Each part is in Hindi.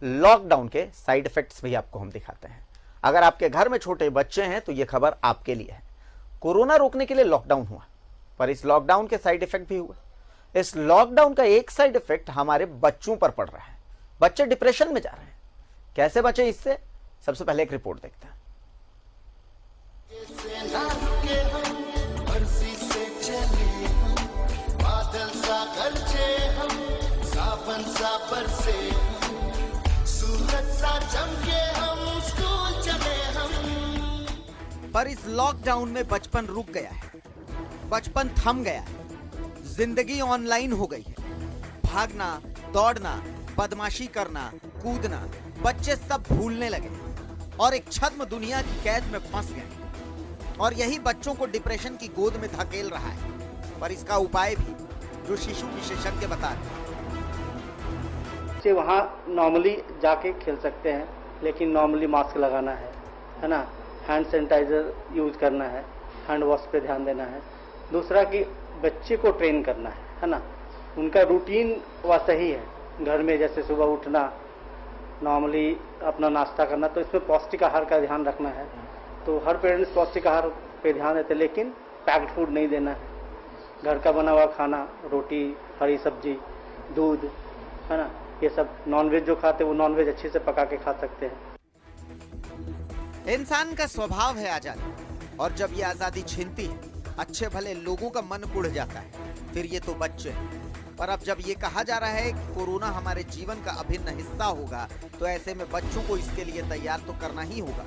लॉकडाउन के साइड इफेक्ट्स भी आपको हम दिखाते हैं। अगर आपके घर में छोटे बच्चे हैं तो यह खबर आपके लिए है। कोरोना रोकने के लिए लॉकडाउन हुआ, पर इस लॉकडाउन के साइड इफेक्ट भी हुए। इस लॉकडाउन का एक साइड इफेक्ट हमारे बच्चों पर पड़ रहा है। बच्चे डिप्रेशन में जा रहे हैं। कैसे बचे इससे? सबसे पहले एक रिपोर्ट देखते हैं। पर इस लॉकडाउन में बचपन रुक गया है, बचपन थम गया है, जिंदगी ऑनलाइन हो गई है। भागना, दौड़ना, बदमाशी करना, कूदना, बच्चे सब भूलने लगे और एक छद्म दुनिया की कैद में फंस गए। और यही बच्चों को डिप्रेशन की गोद में धकेल रहा है। पर इसका उपाय भी जो शिशु विशेषज्ञ बता रहे हैं। बच्चे वहाँ नॉर्मली जाके खेल सकते हैं, लेकिन नॉर्मली मास्क लगाना है ना, हैंड सैनिटाइजर यूज करना है, हैंड वॉश पे ध्यान देना है। दूसरा कि बच्चे को ट्रेन करना है ना, उनका रूटीन वह सही है। घर में जैसे सुबह उठना, नॉर्मली अपना नाश्ता करना, तो इसमें पौष्टिक आहार का ध्यान रखना है। तो हर पेरेंट्स पौष्टिक आहार पे ध्यान देते, लेकिन पैक्ड फूड नहीं देना है। घर का बना हुआ खाना, रोटी, हरी सब्जी, दूध, है ना, ये सब। नॉनवेज जो खाते हैं वो नॉनवेज अच्छे से पका के खा सकते हैं। इंसान का स्वभाव है आजादी, और जब ये आजादी छीनती है, अच्छे भले लोगों का मन उड़ जाता है। फिर ये तो बच्चे हैं। पर अब जब ये कहा जा रहा है कि कोरोना हमारे जीवन का अभिन्न हिस्सा होगा, तो ऐसे में बच्चों को इसके लिए तैयार तो करना ही होगा।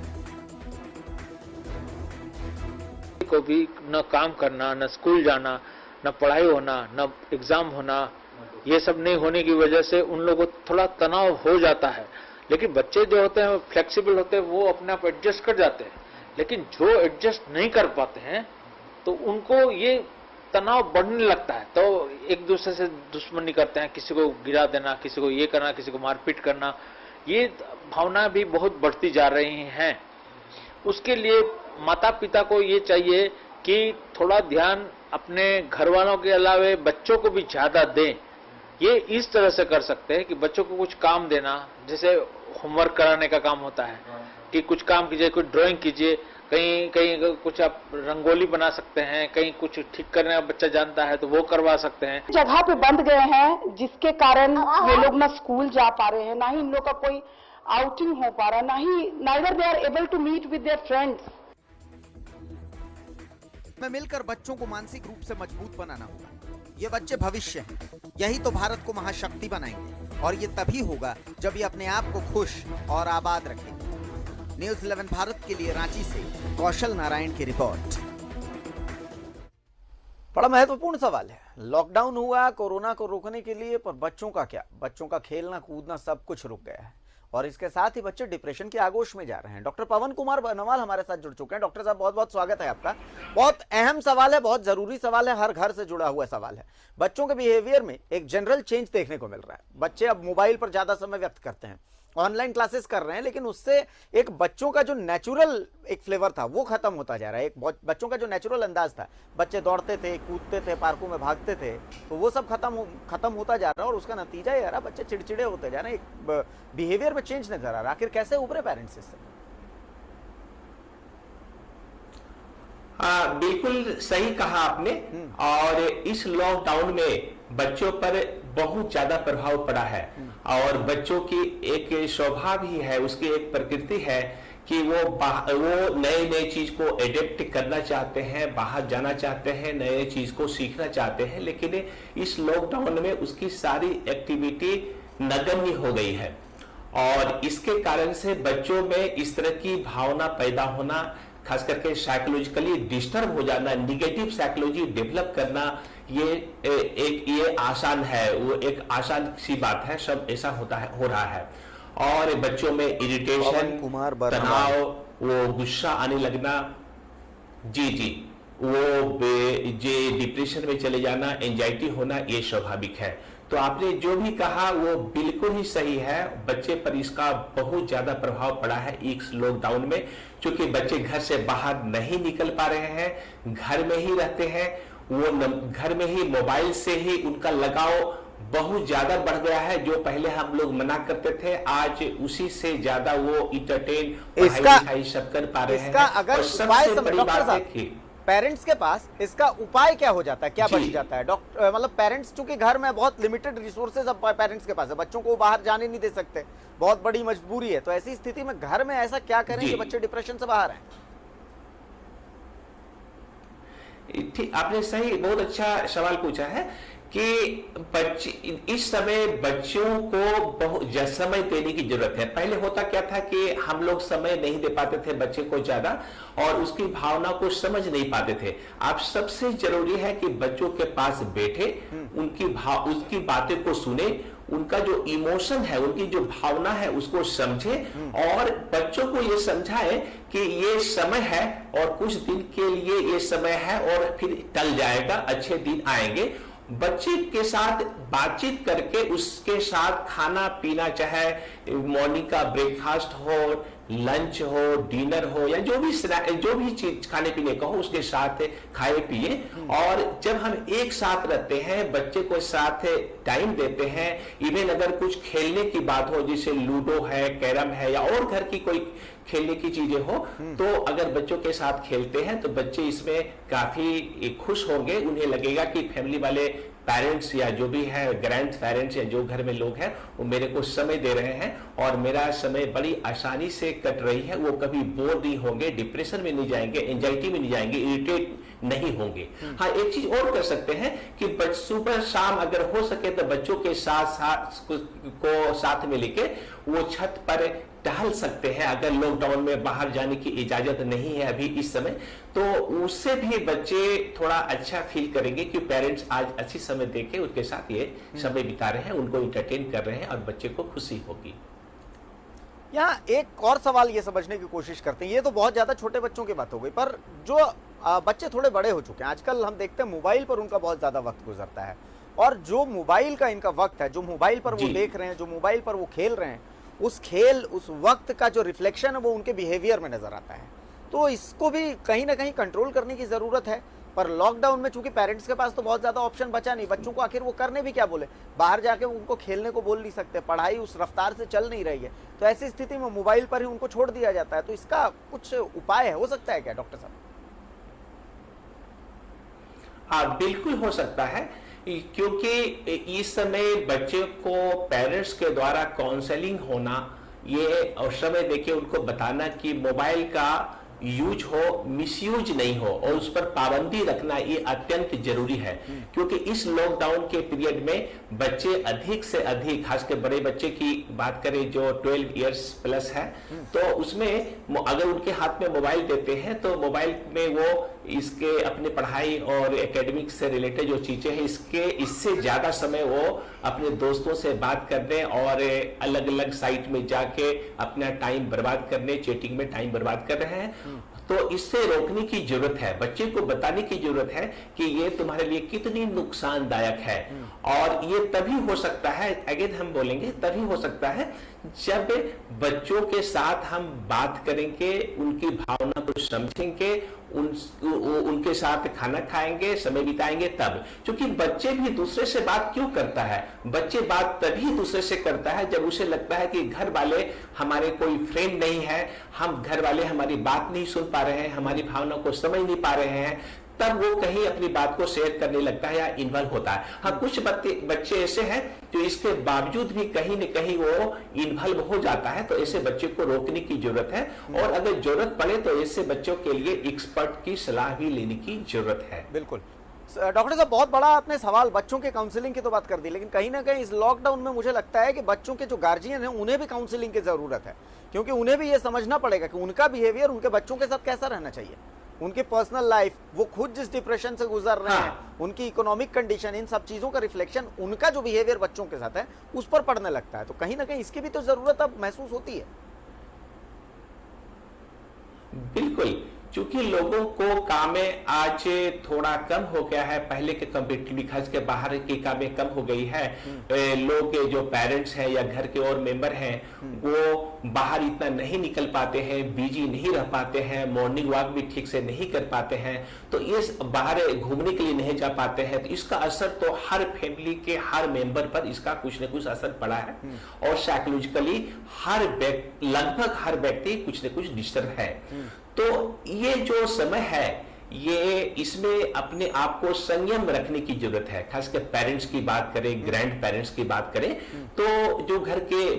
को भी न काम करना, न स्कूल जाना, न पढ़ाई होना, न एग्जाम होना, ये सब नहीं होने की वजह से उन लोगों को थोड़ा तनाव हो जाता है। लेकिन बच्चे जो होते हैं फ्लेक्सिबल होते हैं, वो अपने आप एडजस्ट कर जाते हैं। लेकिन जो एडजस्ट नहीं कर पाते हैं तो उनको ये तनाव बढ़ने लगता है, तो एक दूसरे से दुश्मनी करते हैं, किसी को गिरा देना, किसी को ये करना, किसी को मारपीट करना, ये भावना भी बहुत बढ़ती जा रही हैं। उसके लिए माता पिता को ये चाहिए कि थोड़ा ध्यान अपने घर वालों के अलावे बच्चों को भी ज्यादा दें। ये इस तरह से कर सकते हैं कि बच्चों को कुछ काम देना, जैसे होमवर्क कराने का काम होता है कि कुछ काम कीजिए, कुछ ड्राइंग कीजिए, कहीं कहीं कुछ आप रंगोली बना सकते हैं, कहीं कुछ ठीक करने का बच्चा जानता है तो वो करवा सकते हैं। जगह पे बंद गए हैं, जिसके कारण ये लोग ना स्कूल जा पा रहे हैं, ना ही इन लोग का कोई आउटिंग हो पा रहा, neither they are able to meet with their friends. में मिलकर बच्चों को मानसिक रूप से मजबूत बनाना होगा। ये बच्चे भविष्य हैं, यही तो भारत को महाशक्ति बनाएंगे। और ये तभी होगा जब ये अपने आप को खुश और आबाद रखेंगे। न्यूज़ 11 भारत के लिए रांची से कौशल नारायण की रिपोर्ट। बड़ा महत्वपूर्ण सवाल है। लॉकडाउन हुआ कोरोना को रोकने के लिए, पर बच्चों का क्या? बच्चों का खेलना कूदना सब कुछ रुक गया है, और इसके साथ ही बच्चे डिप्रेशन के आगोश में जा रहे हैं। डॉक्टर पवन कुमार बनवाल हमारे साथ जुड़ चुके हैं। डॉक्टर साहब, बहुत बहुत स्वागत है आपका। बहुत अहम सवाल है, बहुत जरूरी सवाल है, हर घर से जुड़ा हुआ सवाल है। बच्चों के बिहेवियर में एक जनरल चेंज देखने को मिल रहा है। बच्चे अब मोबाइल पर ज्यादा समय व्यक्त करते हैं, ऑनलाइन क्लासेस कर रहे हैं, लेकिन उससे एक बच्चों का जो नेचुरल एक फ्लेवर था वो खत्म होता जा रहा है। एक बच्चों का जो नेचुरल अंदाज था, बच्चे दौड़ते थे, कूदते थे, पार्कों में भागते थे, तो वो सब खत्म होता जा रहा है। और उसका नतीजा ये आ रहा है, बच्चे चिड़चिड़े होते जा रहे हैं, एक बिहेवियर में चेंज नजर आ रहा है। आखिर कैसे उभरे पेरेंट्स इससे? हाँ, बिल्कुल सही कहा आपने। और इस लॉकडाउन में बच्चों पर बहुत ज्यादा प्रभाव पड़ा है। और बच्चों की एक स्वभाव ही है, उसकी एक प्रकृति है कि वो नए चीज को एडेप्ट करना चाहते हैं, बाहर जाना चाहते हैं, नए चीज को सीखना चाहते हैं। लेकिन इस लॉकडाउन में उसकी सारी एक्टिविटी नगण्य हो गई है, और इसके कारण से बच्चों में इस तरह की भावना पैदा होना, खास करके साइकोलॉजिकली डिस्टर्ब हो जाना, निगेटिव साइकोलॉजी डेवलप करना, ये आसान है, वो एक आसान सी बात है। सब ऐसा हो रहा है। और बच्चों में इरिटेशन, तनाव, वो गुस्सा आने लगना, जी वो डिप्रेशन में चले जाना, एंजाइटी होना, ये स्वाभाविक है। तो आपने जो भी कहा वो बिल्कुल ही सही है। बच्चे पर इसका बहुत ज्यादा प्रभाव पड़ा है इस लॉकडाउन में, क्योंकि बच्चे घर से बाहर नहीं निकल पा रहे हैं, घर में ही रहते हैं। वो घर में ही मोबाइल से ही उनका लगाव बहुत ज्यादा बढ़ गया है। जो पहले हम लोग मना करते थे, आज उसी से ज्यादा वो इंटरटेन, पढ़ाई लिखाई सब कर पा रहे हैं। इसका अगर और उपाय सबसे बड़ी डॉक्टर बात साहब, है कि पेरेंट्स के पास इसका उपाय क्या हो जाता है, क्या बच जी। जाता है डॉक्टर? मतलब पेरेंट्स चूंकि घर में बहुत लिमिटेड रिसोर्सेज अब पेरेंट्स के पास है, बच्चों को बाहर जाने नहीं दे सकते, बहुत बड़ी मजबूरी है, तो ऐसी स्थिति में घर में ऐसा क्या करें जी। कि बच्चे डिप्रेशन से बाहर आए? ठीक, आपने सही बहुत अच्छा सवाल पूछा है कि बच्चे इस समय बच्चों को बहुत समय देने की जरूरत है। पहले होता क्या था कि हम लोग समय नहीं दे पाते थे बच्चे को ज्यादा, और उसकी भावना को समझ नहीं पाते थे। अब सबसे जरूरी है कि बच्चों के पास बैठे, उसकी बातें को सुने, उनका जो इमोशन है, उनकी जो भावना है उसको समझे, और बच्चों को ये समझाए कि ये समय है और कुछ दिन के लिए ये समय है और फिर टल जाएगा, अच्छे दिन आएंगे। बच्चे के साथ बातचीत करके उसके साथ खाना पीना, चाहे मॉर्निंग का ब्रेकफास्ट हो, लंच हो, डिनर हो, या जो भी चीज खाने पीने का हो, उसके साथ खाए पिए। और जब हम एक साथ रहते हैं, बच्चे को साथ टाइम देते हैं, इवन अगर कुछ खेलने की बात हो, जैसे लूडो है, कैरम है, या और घर की कोई खेलने की चीजें हो, तो अगर बच्चों के साथ खेलते हैं तो बच्चे इसमें काफी खुश होंगे। उन्हें लगेगा कि फैमिली वाले पेरेंट्स या जो भी है, ग्रैंड पेरेंट्स या जो घर में लोग हैं, वो मेरे को समय दे रहे हैं और मेरा समय बड़ी आसानी से कट रही है। वो कभी बोर नहीं होंगे, डिप्रेशन में नहीं जाएंगे, एंजाइटी में नहीं जाएंगे, इरिटेट नहीं होंगे। हाँ, एक चीज और कर सकते हैं कि सुबह शाम अगर हो सके तो बच्चों के साथ में लेके वो छत पर टहल सकते हैं। अगर लॉकडाउन में बाहर जाने की इजाजत नहीं है अभी इस समय, तो उससे भी बच्चे थोड़ा अच्छा फील करेंगे कि पेरेंट्स आज अच्छी समय देके उनके साथ ये समय बिता रहे हैं, उनको इंटरटेन कर रहे हैं और बच्चे को खुशी होगी। यहाँ एक और सवाल ये समझने की कोशिश करते हैं, ये तो बहुत ज्यादा छोटे बच्चों की बात हो गई, पर जो बच्चे थोड़े बड़े हो चुके हैं, आजकल हम देखते हैं मोबाइल पर उनका बहुत ज्यादा वक्त गुजरता है, और जो मोबाइल का इनका वक्त है, जो मोबाइल पर वो देख रहे हैं, जो मोबाइल पर वो खेल रहे हैं, उस वक्त का जो रिफ्लेक्शन है वो उनके बिहेवियर में नजर आता है। तो इसको भी कहीं ना कहीं कंट्रोल करने की जरूरत है। पर लॉकडाउन में चूंकि पेरेंट्स के पास तो बहुत ज्यादा ऑप्शन बचा नहीं, बच्चों को आखिर वो करने भी क्या बोले, बाहर जाके उनको खेलने को बोल नहीं सकते, पढ़ाई उस रफ्तार से चल नहीं रही है, तो ऐसी स्थिति में मोबाइल पर ही उनको छोड़ दिया जाता है। तो इसका कुछ उपाय हो सकता है क्या डॉक्टर साहब? हाँ, बिल्कुल हो सकता है, क्योंकि इस समय बच्चे को पेरेंट्स के द्वारा काउंसलिंग होना, ये और समय देखिए उनको बताना कि मोबाइल का यूज हो, मिसयूज नहीं हो, और उस पर पाबंदी रखना ये अत्यंत जरूरी है। क्योंकि इस लॉकडाउन के पीरियड में बच्चे अधिक से अधिक, खासकर बड़े बच्चे की बात करें जो 12 इयर्स प्लस है, तो उसमें अगर उनके हाथ में मोबाइल देते हैं तो मोबाइल में वो इसके अपने पढ़ाई और एकेडमिक से रिलेटेड जो चीजें हैं, इससे ज्यादा समय वो अपने दोस्तों से बात करने और अलग अलग साइट में जाके अपना टाइम बर्बाद करने, चैटिंग में टाइम बर्बाद कर रहे हैं। तो इससे रोकने की जरूरत है, बच्चे को बताने की जरूरत है कि ये तुम्हारे लिए कितनी नुकसानदायक है। और ये तभी हो सकता है, अगेन हम बोलेंगे, तभी हो सकता है जब बच्चों के साथ हम बात करेंगे, उनकी भावना को समझेंगे, उनके साथ खाना खाएंगे, समय बिताएंगे तब। क्योंकि बच्चे भी दूसरे से बात क्यों करता है? बच्चे बात तभी दूसरे से करता है जब उसे लगता है कि घर वाले हमारे कोई फ्रेंड नहीं है, हम घर वाले हमारी बात नहीं सुन पा रहे हैं, हमारी भावना को समझ नहीं पा रहे हैं, तब वो कहीं अपनी बात को शेयर करने लगता है या इन्वॉल्व होता है। हाँ, कुछ बच्चे ऐसे हैं जो इसके बावजूद भी कहीं न कहीं वो इन्वॉल्व हो जाता है, तो ऐसे बच्चे को रोकने की जरूरत है। और अगर जरूरत पड़े तो ऐसे बच्चों के लिए एक्सपर्ट की सलाह भी लेने की जरूरत है। बिल्कुल डॉक्टर साहब, बहुत बड़ा आपने सवाल बच्चों के काउंसलिंग की तो बात कर दी, लेकिन कहीं ना कहीं इस लॉकडाउन में मुझे लगता है कि बच्चों के जो गार्जियन हैं उन्हें भी काउंसलिंग की जरूरत है, क्योंकि उन्हें भी ये समझना पड़ेगा कि उनका बिहेवियर उनके बच्चों के साथ कैसा रहना चाहिए, उनकी पर्सनल लाइफ, वो खुद जिस डिप्रेशन से गुजर रहे हैं, उनकी इकोनॉमिक कंडीशन, इन सब चीजों का रिफ्लेक्शन उनका जो बिहेवियर बच्चों के साथ है उस पर पड़ने लगता है। तो कहीं ना कहीं इसकी भी तो जरूरत अब महसूस होती है। बिल्कुल, चूंकि लोगों को कामें आज थोड़ा कम हो गया है, पहले के कंपेरेटिवली खास के बाहर की कामें कम हो गई है। लोग जो पेरेंट्स हैं या घर के और मेंबर हैं वो बाहर इतना नहीं निकल पाते हैं, बिजी नहीं रह पाते हैं, मॉर्निंग वॉक भी ठीक से नहीं कर पाते हैं, तो ये बाहर घूमने के लिए नहीं जा पाते हैं, तो इसका असर तो हर फैमिली के हर मेंबर पर इसका कुछ न कुछ असर पड़ा है। और साइकोलॉजिकली लगभग हर व्यक्ति कुछ न कुछ डिस्टर्ब है। तो ये जो समय है ये इसमें अपने आप को संयम रखने की जरूरत है। खासकर पेरेंट्स की बात करें, ग्रैंड पेरेंट्स की बात करें, तो जो घर के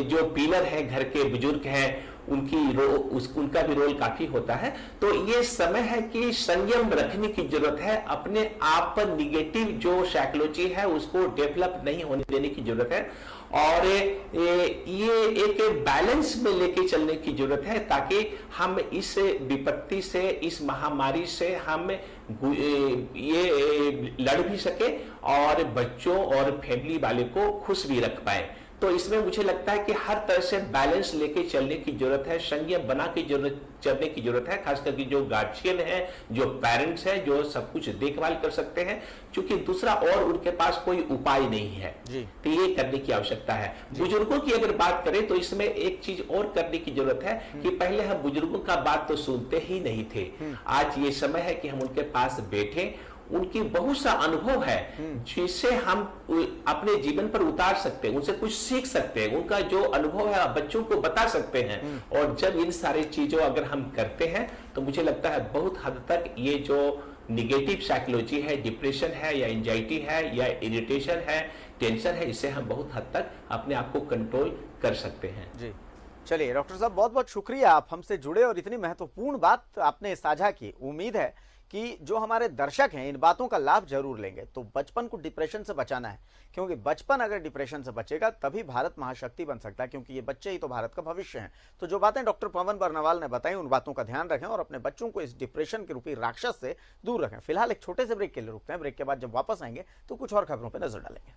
जो पिलर हैं, घर के बुजुर्ग हैं, उनका भी रोल काफी होता है। तो ये समय है कि संयम रखने की जरूरत है, अपने आप पर निगेटिव जो साइकोलॉजी है उसको डेवलप नहीं होने देने की जरूरत है, और ये एक बैलेंस में लेके चलने की जरूरत है ताकि हम इस विपत्ति से, इस महामारी से हम ये लड़ भी सके और बच्चों और फैमिली वाले को खुश भी रख पाए। तो इसमें मुझे लगता है कि हर तरह से बैलेंस लेके चलने की जरूरत है, संयम बना के चलने की जरूरत है, खास करके जो गार्जियन है, जो पेरेंट्स है, जो सब कुछ देखभाल कर सकते हैं, क्योंकि दूसरा और उनके पास कोई उपाय नहीं है जी। तो ये करने की आवश्यकता है। बुजुर्गों की अगर बात करें तो इसमें एक चीज और करने की जरूरत है कि पहले हम बुजुर्गों का बात तो सुनते ही नहीं थे। आज ये समय है कि हम उनके पास बैठे, उनकी बहुत सा अनुभव है जिससे हम अपने जीवन पर उतार सकते हैं, उनसे कुछ सीख सकते हैं, उनका जो अनुभव है बच्चों को बता सकते हैं। और जब इन सारी चीजों अगर हम करते हैं तो मुझे लगता है बहुत हद तक ये जो निगेटिव साइकोलॉजी है, डिप्रेशन है या एंजाइटी है या इरिटेशन है, टेंशन है, इससे हम बहुत हद तक अपने आप को कंट्रोल कर सकते हैं। जी चलिए डॉक्टर साहब, बहुत बहुत शुक्रिया, आप हमसे जुड़े और इतनी महत्वपूर्ण बात आपने साझा की। उम्मीद है कि जो हमारे दर्शक हैं इन बातों का लाभ जरूर लेंगे। तो बचपन को डिप्रेशन से बचाना है, क्योंकि बचपन अगर डिप्रेशन से बचेगा तभी भारत महाशक्ति बन सकता है, क्योंकि ये बच्चे ही तो भारत का भविष्य हैं। तो जो बातें डॉक्टर पवन बरनवाल ने बताई उन बातों का ध्यान रखें और अपने बच्चों को इस डिप्रेशन के रूपी राक्षस से दूर रखें। फिलहाल एक छोटे से ब्रेक के लिए रुकते हैं, ब्रेक के बाद जब वापस आएंगे तो कुछ और खबरों पर नजर डालेंगे।